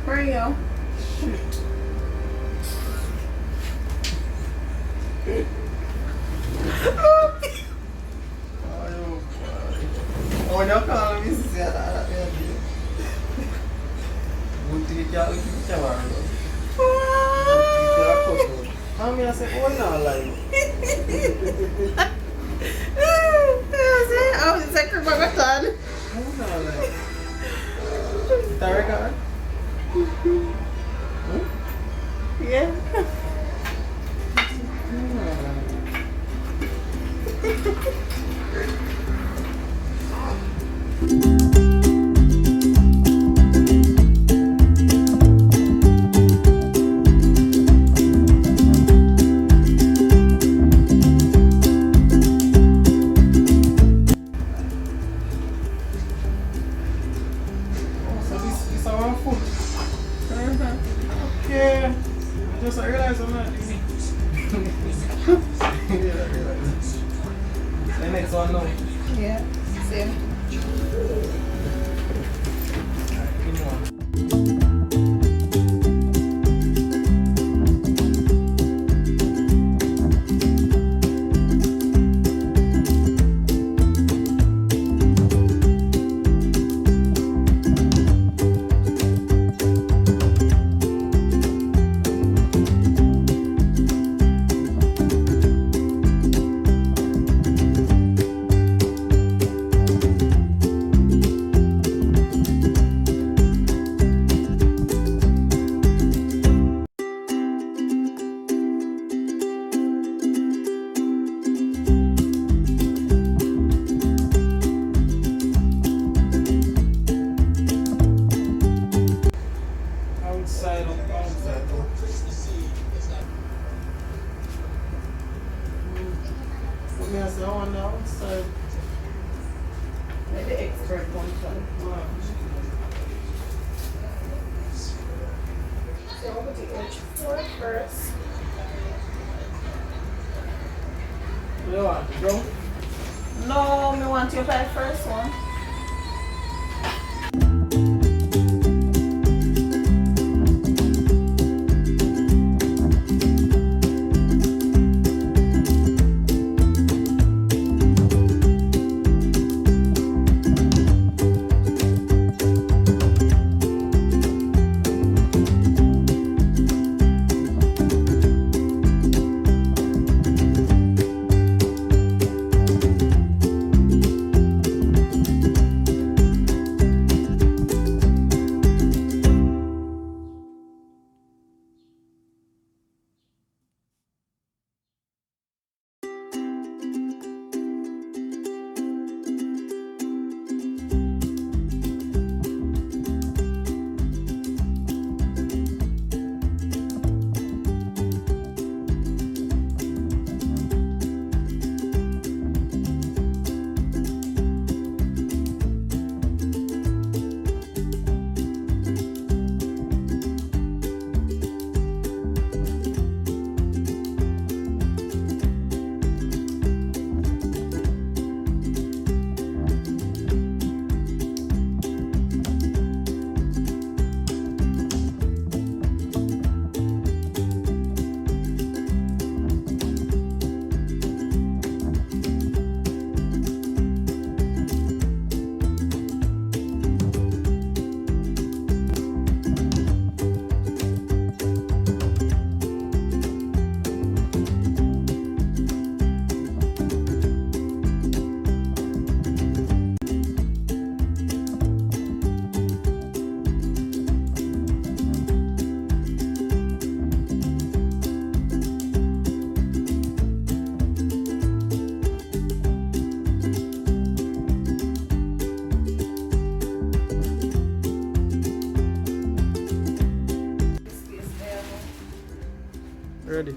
Mario. Oh, you're calling me sister. Booty girl, keep your word. How many I say, oh, no, like. Oh, it's like Bagatan. Oh, no, like. Tarek, Yeah. Yeah, I just realized I'm not doing the next one now. Yeah, same. Give me one. Outside of outside. What me I say? I want the outside. Like the expert function. So over to H4 first. What do you want? Bro? No, me want you to apply first one. Ready?